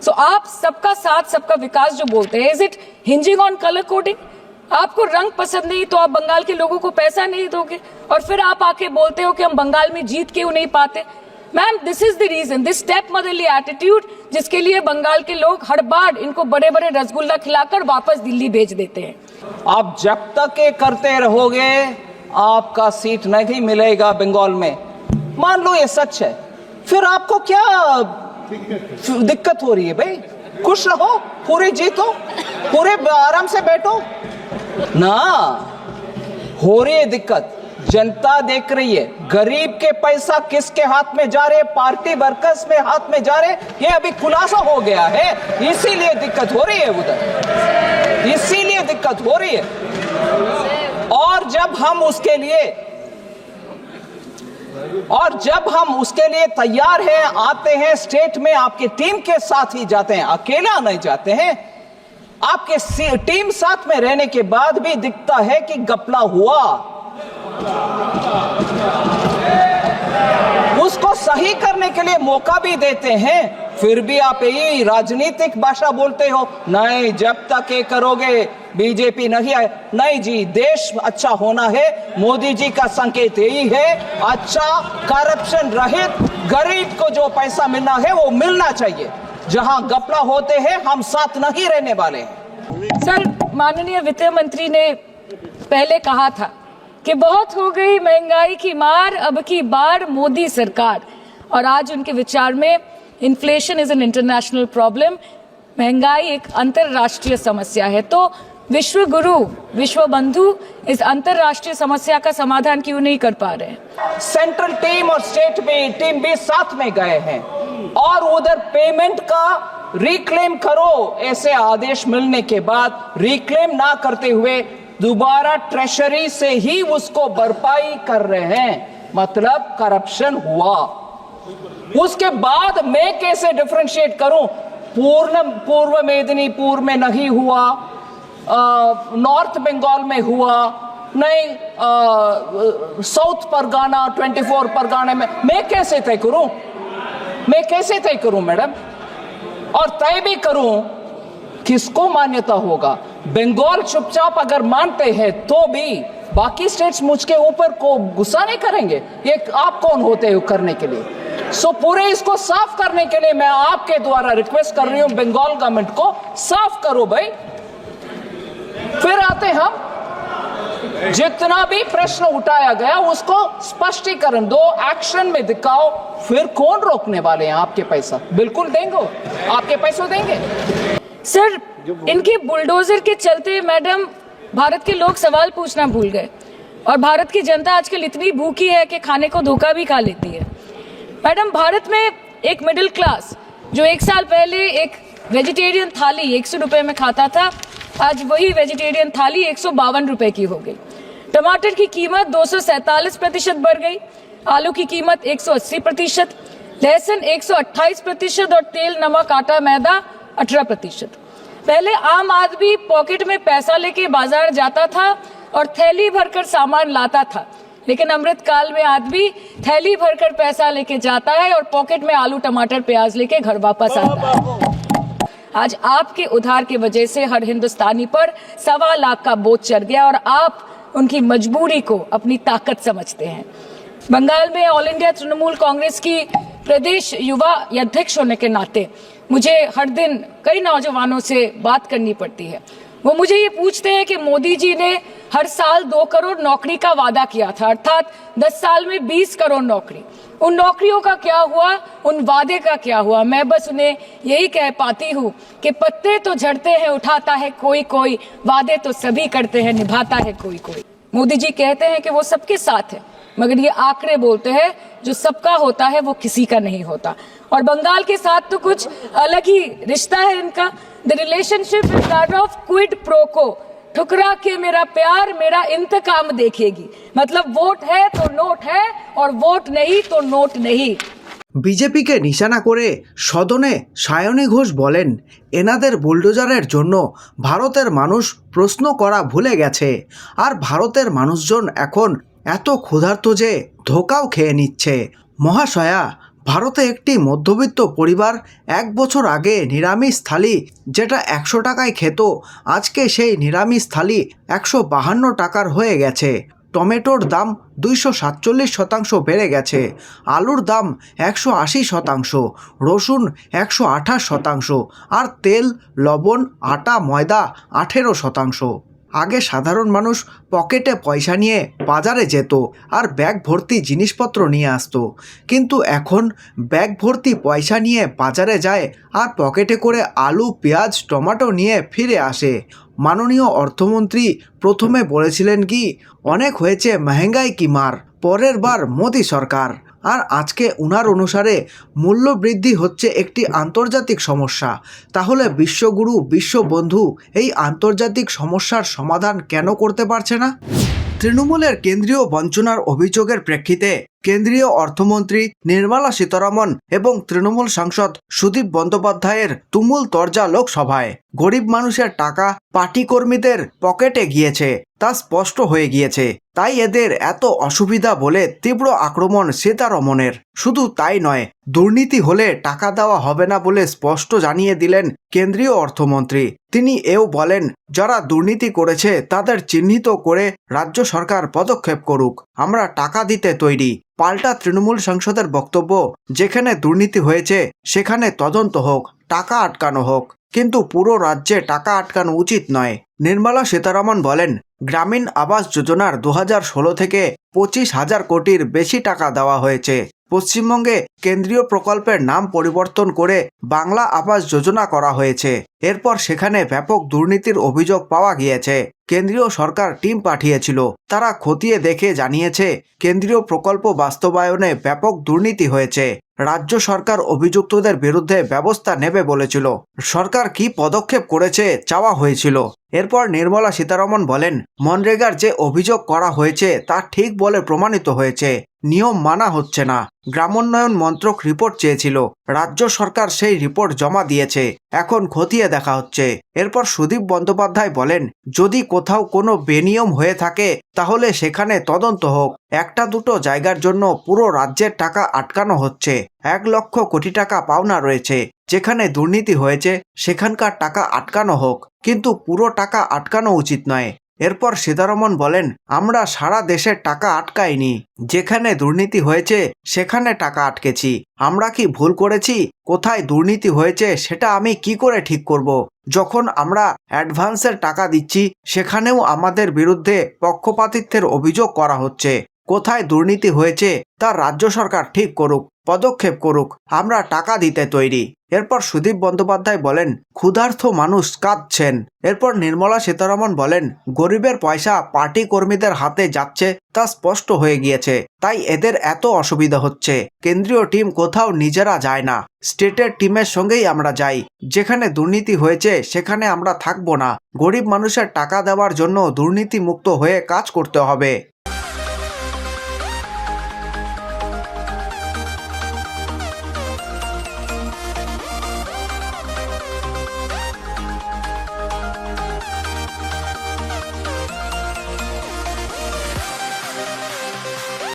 सो आप सबका साथ सबका विकास जो बोलते हैं, is it hinging on colour coding? आपको रंग पसंद नहीं तो आप बंगाल के लोगों को पैसा नहीं दोगे और फिर आप आके बोलते हो कि हम बंगाल में जीत क्यों नहीं पाते? Ma'am, this is the reason, this step motherly attitude, जिसके लिए बंगाल के लोग हर बार इनको बड़े बड़े रसगुल्ला खिलाकर वापस दिल्ली भेज देते हैं। आप जब तक ये करते रहोगे आपका सीट नहीं मिलेगा बंगाल में। मान लो ये सच है, फिर आपको क्या दिक्कत हो रही है भाई? खुश रहो, पूरे जीतो, पूरे आराम से बैठो ना। हो रही है दिक्कत, जनता देख रही है, गरीब के पैसा किसके हाथ में जा रहे, पार्टी वर्कर्स में हाथ में जा रहे, ये अभी खुलासा हो गया है, इसीलिए दिक्कत हो रही है उधर, इसीलिए दिक्कत हो रही है। और जब हम उसके लिए तैयार हैं, आते हैं स्टेट में, आपकी टीम के साथ ही जाते हैं, अकेला नहीं जाते हैं। आपके टीम साथ में रहने के बाद भी दिखता है कि घपला हुआ, उसको सही करने के लिए मौका भी देते हैं, फिर भी आप यही राजनीतिक भाषा बोलते हो, नहीं जब तक ये करोगे बीजेपी नहीं आए। नहीं जी, देश अच्छा होना है, मोदी जी का संकेत यही है, अच्छा करप्शन रहित गरीब को जो पैसा मिलना है वो मिलना चाहिए। जहां घपला होते हैं हम साथ नहीं रहने वाले हैं। सर, माननीय वित्त मंत्री ने पहले कहा था कि बहुत हो गई महंगाई की मार, अब की बार मोदी सरकार, और आज उनके विचार में inflation is an international problem, महंगाई एक अंतरराष्ट्रीय समस्या है। तो विश्व गुरु, विश्व बंधु इस अंतरराष्ट्रीय समस्या का समाधान क्यों नहीं कर पा रहे हैं? सेंट्रल टीम और स्टेट टीम भी साथ में गए हैं और उधर पेमेंट का रिक्लेम करो, ऐसे आदेश मिलने के बाद रिक्लेम ना करते हुए दोबारा ट्रेशरी से ही उसको भरपाई कर रहे हैं, मतलब करप्शन हुआ। उसके बाद मैं कैसे डिफरेंशिएट करूं? पूर्व मेदिनीपुर में नहीं हुआ, नॉर्थ बंगाल में हुआ नहीं, साउथ परगाना 24 परगाना में, मैं कैसे तय करूं? मैं कैसे तय करूं मैडम? और तय भी करूं, किसको मान्यता होगा? बंगाल चुपचाप अगर मानते हैं तो भी बाकी स्टेट्स मुझके ऊपर को गुस्सा नहीं करेंगे? ये आप कौन होते हो करने के लिए? सो पूरे इसको साफ करने के लिए मैं आपके द्वारा रिक्वेस्ट कर रही हूं, बंगाल गवर्नमेंट को साफ करो भाई। फिर आते हम, जितना भी प्रश्न उठाया गया उसको स्पष्टीकरण दो, एक्शन में दिखाओ, फिर कौन रोकने वाले हैं? आपके पैसा बिल्कुल देंगे, आपके पैसे देंगे। सर, इनके बुलडोजर के चलते मैडम भारत के लोग सवाल पूछना भूल गए, और भारत की जनता आजकल इतनी भूखी है कि खाने को धोखा भी खा लेती है। मैडम, भारत में एक मिडिल क्लास जो एक साल पहले एक वेजिटेरियन थाली 100 रुपए में खाता था, आज वही वेजिटेरियन थाली 152 रुपए की हो गई। टमाटर की कीमत 247% बढ़ गई, आलू की कीमत 180%, लहसुन 128% और तेल, नमक, आटा, मैदा 18%। पहले आम आदमी पॉकेट में पैसा लेके बाजार जाता था और थैली भरकर सामान लाता था, लेकिन अमृतकाल में आदमी थैली भरकर पैसा लेके जाता है और पॉकेट में आलू, टमाटर, प्याज लेके घर वापस आता है। आज आपके उधार की वजह से हर हिंदुस्तानी पर 1.25 लाख का बोझ चढ़ गया और आप उनकी मजबूरी को अपनी ताकत समझते हैं। बंगाल में ऑल इंडिया तृणमूल कांग्रेस की प्रदेश युवा अध्यक्ष होने के नाते मुझे हर दिन कई नौजवानों से बात करनी पड़ती है। वो मुझे ये पूछते हैं कि मोदी जी ने हर साल 2 करोड़ नौकरी का वादा किया था, अर्थात 10 साल में 20 करोड़ नौकरी। उन नौकरियों का क्या हुआ? उन वादे का क्या हुआ? मैं बस उन्हें यही कह पाती हूँ कि पत्ते तो झड़ते हैं, उठाता है कोई कोई, वादे तो सभी करते हैं, निभाता है कोई कोई। मोदी जी कहते हैं कि वो सबके साथ है, मगर ये आंकड़े बोलते हैं जो सबका होता है वो किसी का नहीं होता। और बंगाल के साथ तो कुछ अलग ही रिश्ता है इनका। The relationship is that of quid pro को, ठुकरा के मेरा प्यार मेरा इंतकाम देखेगी। मतलब वोट है तो नोट है, और वोट नहीं तो नोट नहीं। বিজেপিকে নিশানা করে সদনে সায়নী ঘোষ বলেন, এনাদের বুলডোজারের জন্য ভারতের মানুষ প্রশ্ন করা ভুলে গেছে, আর ভারতের মানুষজন এখন এত ক্ষুধার্ত যে ধোকাও খেয়ে নিচ্ছে। মহাশয়া, ভারতে একটি মধ্যবিত্ত পরিবার 1 বছর আগে নিরামিষ থালি যেটা 100 টাকায় খেত, আজকে সেই নিরামিষ থালি 152 টাকার হয়ে গেছে। টমেটোর দাম 247% বেড়ে গেছে, আলুর দাম 180%, রসুন 128%, আর তেল, লবণ, আটা, ময়দা 18%। আগে সাধারণ মানুষ পকেটে পয়সা নিয়ে বাজারে যেত আর ব্যাগ ভর্তি জিনিসপত্র নিয়ে আসতো, কিন্তু এখন ব্যাগ ভর্তি পয়সা নিয়ে বাজারে যায় আর পকেটে করে আলু, পেঁয়াজ, টমেটো নিয়ে ফিরে আসে। মাননীয় অর্থমন্ত্রী প্রথমে বলেছিলেন কি অনেক হয়েছে মহঙ্গাই কি মার, পরের বার মোদি সরকার। আর আজকে উনার অনুসারে মূল্য বৃদ্ধি হচ্ছে একটি আন্তর্জাতিক সমস্যা। তাহলে বিশ্বগুরু, বিশ্ববন্ধু এই আন্তর্জাতিক সমস্যার সমাধান কেন করতে পারছে না? তৃণমূলের কেন্দ্রীয় বঞ্চনার অভিযোগের প্রেক্ষিতে কেন্দ্রীয় অর্থমন্ত্রী নির্মলা সীতারমণ এবং তৃণমূল সাংসদ সুদীপ বন্দ্যোপাধ্যায়ের তুমুল তরজা লোকসভায়। গরিব মানুষের টাকা পার্টি কর্মীদের পকেটে গিয়েছে তা স্পষ্ট হয়ে গিয়েছে, তাই এদের এত অসুবিধা বলে তীব্র আক্রমণ সীতারমণের। শুধু তাই নয়, দুর্নীতি হলে টাকা দেওয়া হবে না বলে স্পষ্ট জানিয়ে দিলেন কেন্দ্রীয় অর্থমন্ত্রী। তিনি এও বলেন, যারা দুর্নীতি করেছে তাদের চিহ্নিত করে রাজ্য সরকার পদক্ষেপ করুক, আমরা টাকা দিতে তৈরি। পাল্টা তৃণমূল সাংসদের বক্তব্য, যেখানে দুর্নীতি হয়েছে সেখানে তদন্ত হোক, টাকা আটকানো হোক, কিন্তু পুরো রাজ্যে টাকা আটকানো উচিত নয়। নির্মলা সীতারমণ বলেন, গ্রামীণ আবাস যোজনার 2016 থেকে 25,000 কোটির বেশি টাকা দেওয়া হয়েছে। পশ্চিমবঙ্গে কেন্দ্রীয় প্রকল্পের নাম পরিবর্তন করে বাংলা আবাস যোজনা করা হয়েছে। এরপর সেখানে ব্যাপক দুর্নীতির অভিযোগ পাওয়া গিয়েছে। কেন্দ্রীয় সরকার টিম পাঠিয়েছিল, তারা খতিয়ে দেখে জানিয়েছে কেন্দ্রীয় প্রকল্প বাস্তবায়নে ব্যাপক দুর্নীতি হয়েছে। রাজ্য সরকার অভিযুক্তদের বিরুদ্ধে ব্যবস্থা নেবে বলেছিল। সরকার কি পদক্ষেপ করেছে চাওয়া হয়েছিল। এরপর নির্মলা সীতারমণ বলেন, মনরেগার যে অভিযোগ করা হয়েছে তা ঠিক বলে প্রমাণিত হয়েছে, নিয়ম মানা হচ্ছে না। গ্রামোন্নয়ন মন্ত্রক রিপোর্ট চেয়েছিল, রাজ্য সরকার সেই রিপোর্ট জমা দিয়েছে, এখন খতিয়ে দেখা হচ্ছে। এরপর সুদীপ বন্দ্যোপাধ্যায় বলেন, যদি কোথাও কোনো বেনিয়ম হয়ে থাকে তাহলে সেখানে তদন্ত হোক। একটা দুটো জায়গার জন্য পুরো রাজ্যের টাকা আটকানো হচ্ছে। 1 লক্ষ কোটি টাকা পাওনা রয়েছে, যেখানে দুর্নীতি হয়েছে সেখানকার টাকা আটকানো হোক, কিন্তু পুরো টাকা আটকানো উচিত নয়। এরপর সীতারমণ বলেন, আমরা সারা দেশের টাকা আটকাইনি, যেখানে দুর্নীতি হয়েছে সেখানে টাকা আটকেছি। আমরা কি ভুল করেছি? কোথায় দুর্নীতি হয়েছে সেটা আমি কি করে ঠিক করব? যখন আমরা অ্যাডভান্সের টাকা দিচ্ছি সেখানেও আমাদের বিরুদ্ধে পক্ষপাতিত্বের অভিযোগ করা হচ্ছে। কোথায় দুর্নীতি হয়েছে তা রাজ্য সরকার ঠিক করুক, পদক্ষেপ করুক, আমরা টাকা দিতে তৈরি। এরপর সুদীপ বন্দ্যোপাধ্যায় বলেন, ক্ষুধার্ত মানুষ কাঁদছেন। এরপর নির্মলা সীতারমণ বলেন, গরিবের পয়সা পার্টি কর্মীদের হাতে যাচ্ছে তা স্পষ্ট হয়ে গিয়েছে, তাই এদের এত অসুবিধা হচ্ছে। কেন্দ্রীয় টিম কোথাও নিজেরা যায় না, স্টেটের টিমের সঙ্গেই আমরা যাই। যেখানে দুর্নীতি হয়েছে সেখানে আমরা থাকবো না। গরিব মানুষের টাকা দেওয়ার জন্য দুর্নীতি মুক্ত হয়ে কাজ করতে হবে।